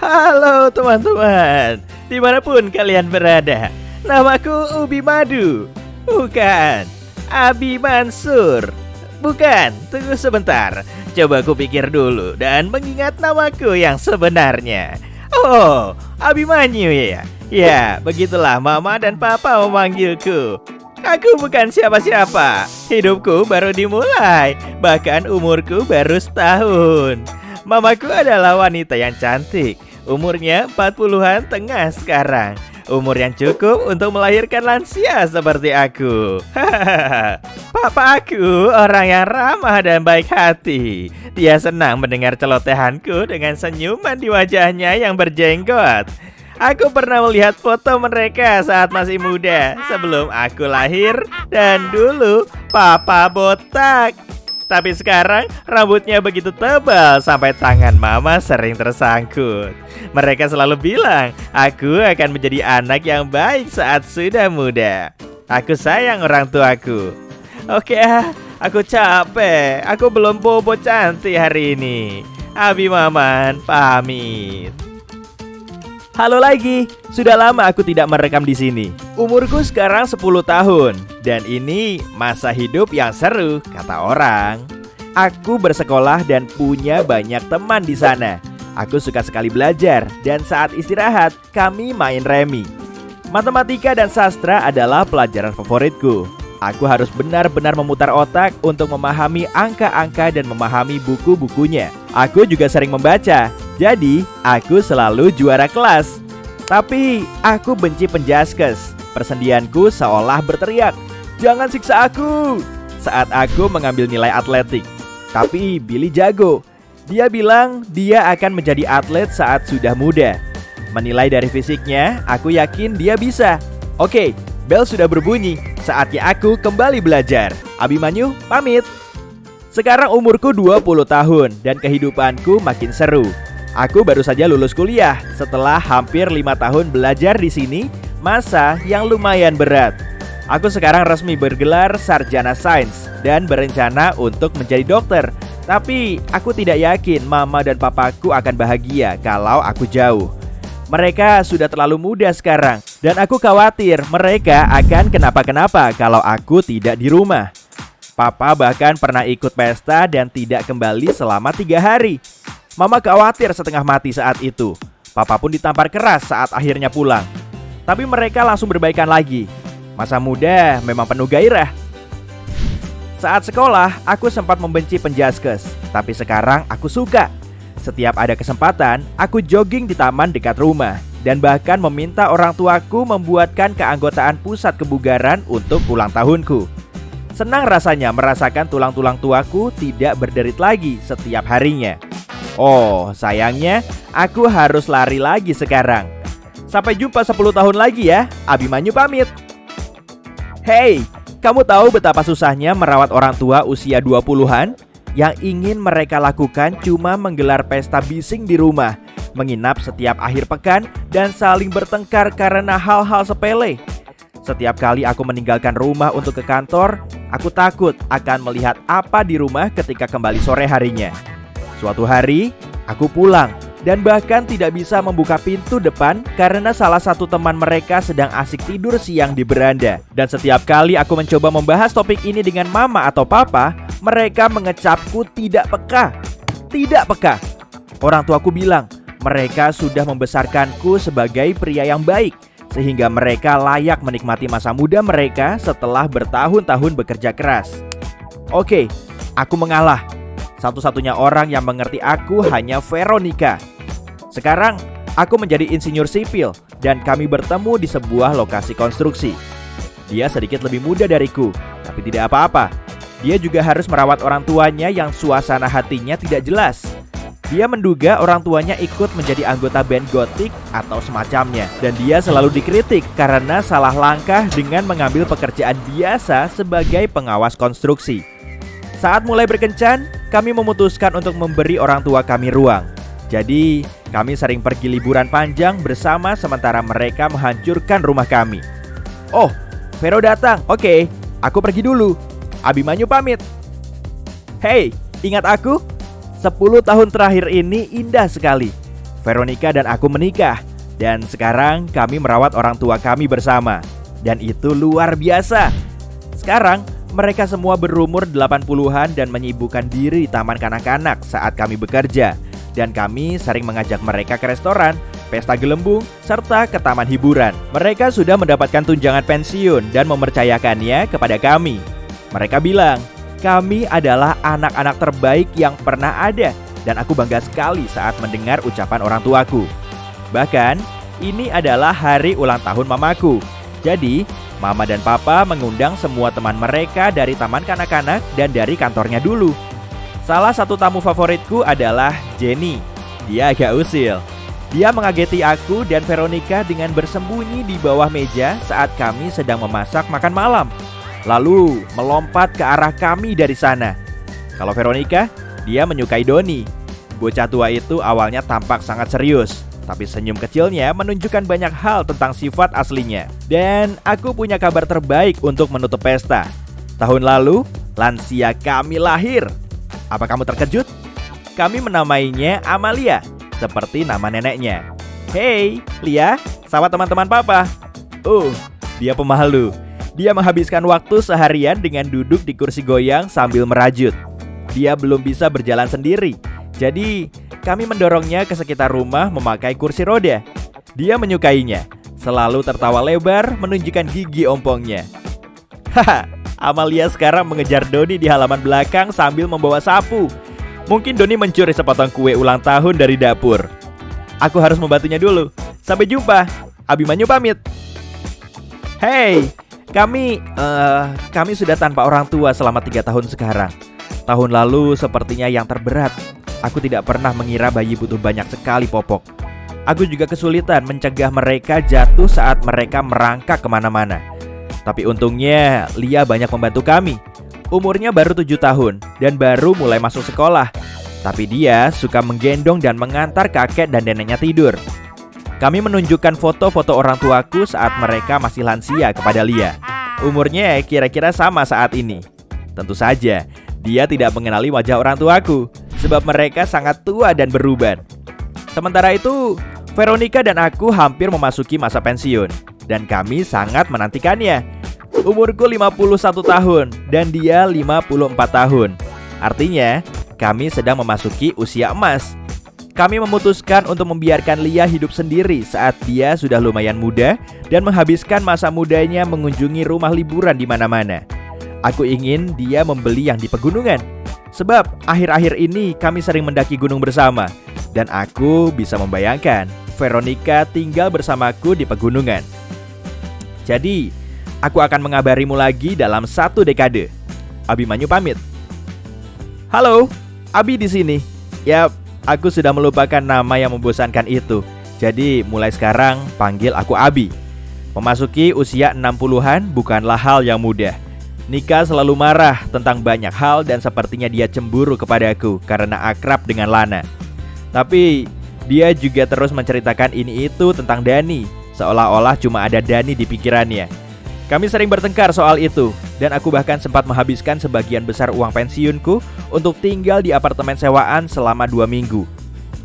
Halo teman-teman, dimanapun kalian berada. Namaku Ubi Madu. Bukan, Abi Mansur. Bukan, tunggu sebentar. Coba ku pikir dulu dan mengingat namaku yang sebenarnya. Oh, Abimanyu ya? Ya, begitulah mama dan papa memanggilku. Aku bukan siapa-siapa. Hidupku baru dimulai. Bahkan umurku baru setahun. Mamaku adalah wanita yang cantik. Umurnya 40-an tengah sekarang. Umur yang cukup untuk melahirkan lansia seperti aku. Papa aku orang yang ramah dan baik hati. Dia senang mendengar celotehanku dengan senyuman di wajahnya yang berjenggot. Aku pernah melihat foto mereka saat masih muda, sebelum aku lahir. Dan dulu papa botak. Tapi sekarang rambutnya begitu tebal sampai tangan mama sering tersangkut. Mereka selalu bilang aku akan menjadi anak yang baik saat sudah muda. Aku sayang orang tuaku. Oke, aku capek. Aku belum bobo cantik hari ini. Abi Maman pamit. Halo lagi, sudah lama aku tidak merekam di sini. Umurku sekarang 10 tahun dan ini masa hidup yang seru, kata orang. Aku bersekolah dan punya banyak teman di sana. Aku suka sekali belajar dan saat istirahat kami main remi. Matematika dan sastra adalah pelajaran favoritku. Aku harus benar-benar memutar otak untuk memahami angka-angka dan memahami buku-bukunya. Aku juga sering membaca. Jadi, aku selalu juara kelas. Tapi, aku benci penjaskes. Persendianku seolah berteriak, "Jangan siksa aku!" saat aku mengambil nilai atletik. Tapi, Billy jago. Dia bilang dia akan menjadi atlet saat sudah muda. Menilai dari fisiknya, aku yakin dia bisa. Oke, bel sudah berbunyi. Saatnya aku kembali belajar. Abimanyu, pamit. Sekarang umurku 20 tahun dan kehidupanku makin seru. Aku baru saja lulus kuliah setelah hampir 5 tahun belajar di sini, masa yang lumayan berat. Aku sekarang resmi bergelar sarjana sains dan berencana untuk menjadi dokter. Tapi aku tidak yakin mama dan papaku akan bahagia kalau aku jauh. Mereka sudah terlalu muda sekarang dan aku khawatir mereka akan kenapa-kenapa kalau aku tidak di rumah. Papa bahkan pernah ikut pesta dan tidak kembali selama 3 hari. Mama khawatir setengah mati saat itu. Papa pun ditampar keras saat akhirnya pulang. Tapi mereka langsung berbaikan lagi. Masa muda memang penuh gairah. Saat sekolah, aku sempat membenci penjaskes. Tapi sekarang aku suka. Setiap ada kesempatan, aku jogging di taman dekat rumah. Dan bahkan meminta orang tuaku membuatkan keanggotaan pusat kebugaran untuk ulang tahunku. Senang rasanya merasakan tulang-tulang tuaku tidak berderit lagi setiap harinya. Oh, sayangnya aku harus lari lagi sekarang. Sampai jumpa 10 tahun lagi ya. Abimanyu pamit. Hey, kamu tahu betapa susahnya merawat orang tua usia 20-an? Yang ingin mereka lakukan cuma menggelar pesta bising di rumah, menginap setiap akhir pekan, dan saling bertengkar karena hal-hal sepele. Setiap kali aku meninggalkan rumah untuk ke kantor, aku takut akan melihat apa di rumah ketika kembali sore harinya. Suatu hari, aku pulang dan bahkan tidak bisa membuka pintu depan karena salah satu teman mereka sedang asik tidur siang di beranda. Dan setiap kali aku mencoba membahas topik ini dengan mama atau papa, mereka mengecapku tidak peka. Tidak peka. Orang tuaku bilang, mereka sudah membesarkanku sebagai pria yang baik, sehingga mereka layak menikmati masa muda mereka setelah bertahun-tahun bekerja keras. Oke, aku mengalah. Satu-satunya orang yang mengerti aku hanya Veronica. Sekarang, aku menjadi insinyur sipil dan kami bertemu di sebuah lokasi konstruksi. Dia sedikit lebih muda dariku, tapi tidak apa-apa. Dia juga harus merawat orang tuanya yang suasana hatinya tidak jelas. Dia menduga orang tuanya ikut menjadi anggota band gotik atau semacamnya. Dan dia selalu dikritik karena salah langkah dengan mengambil pekerjaan biasa sebagai pengawas konstruksi. Saat mulai berkencan, kami memutuskan untuk memberi orang tua kami ruang. Jadi, kami sering pergi liburan panjang bersama sementara mereka menghancurkan rumah kami. Oh, Vero datang. Oke, aku pergi dulu. Abimanyu pamit. Hey, ingat aku? 10 tahun terakhir ini indah sekali. Veronica dan aku menikah. Dan sekarang kami merawat orang tua kami bersama. Dan itu luar biasa. Sekarang mereka semua berumur 80-an dan menyibukkan diri di taman kanak-kanak saat kami bekerja. Dan kami sering mengajak mereka ke restoran, pesta gelembung, serta ke taman hiburan. Mereka sudah mendapatkan tunjangan pensiun dan mempercayakannya kepada kami. Mereka bilang, kami adalah anak-anak terbaik yang pernah ada. Dan aku bangga sekali saat mendengar ucapan orang tuaku. Bahkan, ini adalah hari ulang tahun mamaku. Jadi, mama dan papa mengundang semua teman mereka dari taman kanak-kanak dan dari kantornya dulu. Salah satu tamu favoritku adalah Jenny. Dia agak usil. Dia mengageti aku dan Veronica dengan bersembunyi di bawah meja saat kami sedang memasak makan malam. Lalu melompat ke arah kami dari sana. Kalau Veronica, dia menyukai Doni. Bocah tua itu awalnya tampak sangat serius, tapi senyum kecilnya menunjukkan banyak hal tentang sifat aslinya. Dan aku punya kabar terbaik untuk menutup pesta. Tahun lalu, lansia kami lahir. Apa kamu terkejut? Kami menamainya Amalia, seperti nama neneknya. Hey, Lia, sawat teman-teman papa. Dia pemalu. Dia menghabiskan waktu seharian dengan duduk di kursi goyang sambil merajut. Dia belum bisa berjalan sendiri. Jadi, kami mendorongnya ke sekitar rumah memakai kursi roda. Dia menyukainya, selalu tertawa lebar menunjukkan gigi ompongnya. Haha, Amalia sekarang mengejar Doni di halaman belakang sambil membawa sapu. Mungkin Doni mencuri sepotong kue ulang tahun dari dapur. Aku harus membantunya dulu. Sampai jumpa. Abimanyu pamit. Hey, kami sudah tanpa orang tua selama 3 tahun sekarang. Tahun lalu sepertinya yang terberat. Aku tidak pernah mengira bayi butuh banyak sekali popok. Aku juga kesulitan mencegah mereka jatuh saat mereka merangkak kemana-mana. Tapi untungnya Lia banyak membantu kami. Umurnya baru 7 tahun dan baru mulai masuk sekolah. Tapi dia suka menggendong dan mengantar kakek dan neneknya tidur. Kami menunjukkan foto-foto orang tuaku saat mereka masih lansia kepada Lia. Umurnya kira-kira sama saat ini. Tentu saja, dia tidak mengenali wajah orang tuaku, sebab mereka sangat tua dan beruban. Sementara itu, Veronica dan aku hampir memasuki masa pensiun, dan kami sangat menantikannya. Umurku 51 tahun, dan dia 54 tahun. Artinya, kami sedang memasuki usia emas. Kami memutuskan untuk membiarkan Lia hidup sendiri saat dia sudah lumayan muda dan menghabiskan masa mudanya mengunjungi rumah liburan di mana-mana. Aku ingin dia membeli yang di pegunungan, sebab akhir-akhir ini kami sering mendaki gunung bersama. Dan aku bisa membayangkan Veronica tinggal bersamaku di pegunungan. Jadi, aku akan mengabarimu lagi dalam 1 dekade. Abimanyu pamit. Halo, Abi di sini. Yap, aku sudah melupakan nama yang membosankan itu. Jadi mulai sekarang panggil aku Abi. Memasuki usia 60-an bukanlah hal yang mudah. Nika selalu marah tentang banyak hal dan sepertinya dia cemburu kepadaku karena akrab dengan Lana. Tapi dia juga terus menceritakan ini itu tentang Dani, seolah-olah cuma ada Dani di pikirannya. Kami sering bertengkar soal itu, dan aku bahkan sempat menghabiskan sebagian besar uang pensiunku untuk tinggal di apartemen sewaan selama 2 minggu.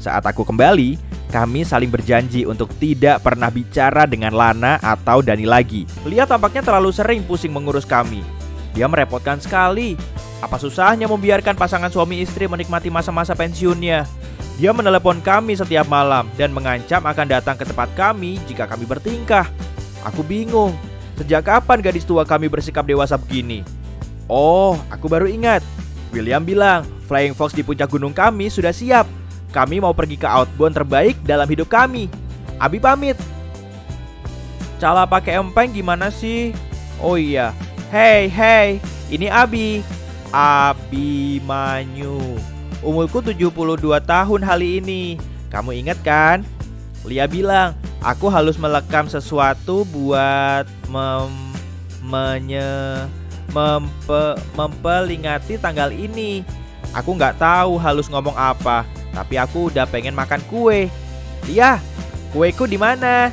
Saat aku kembali, kami saling berjanji untuk tidak pernah bicara dengan Lana atau Dani lagi. Lia tampaknya terlalu sering pusing mengurus kami. Dia merepotkan sekali. Apa susahnya membiarkan pasangan suami istri menikmati masa-masa pensiunnya? Dia menelepon kami setiap malam dan mengancam akan datang ke tempat kami jika kami bertingkah. Aku bingung. Sejak kapan gadis tua kami bersikap dewasa begini? Oh, aku baru ingat. William bilang Flying Fox di puncak gunung kami sudah siap. Kami mau pergi ke outbound terbaik dalam hidup kami. Abi pamit. Cara pakai empeng gimana sih? Oh iya. Hey, ini Abi. Abimanyu. Umurku 72 tahun hari ini. Kamu ingat kan? Lia bilang, aku harus melekam sesuatu buat memperingati tanggal ini. Aku nggak tahu harus ngomong apa, tapi aku udah pengen makan kue. Iya, kueku di mana?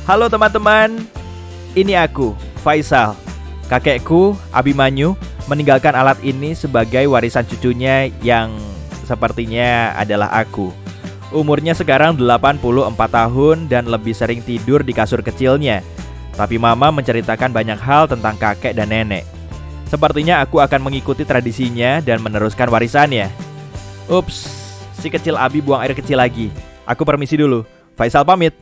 Halo teman-teman, ini aku, Faisal. Kakekku, Abimanyu, meninggalkan alat ini sebagai warisan cucunya yang sepertinya adalah aku. Umurnya sekarang 84 tahun dan lebih sering tidur di kasur kecilnya. Tapi mama menceritakan banyak hal tentang kakek dan nenek. Sepertinya aku akan mengikuti tradisinya dan meneruskan warisannya. Ups, si kecil Abi buang air kecil lagi. Aku permisi dulu. Faisal pamit.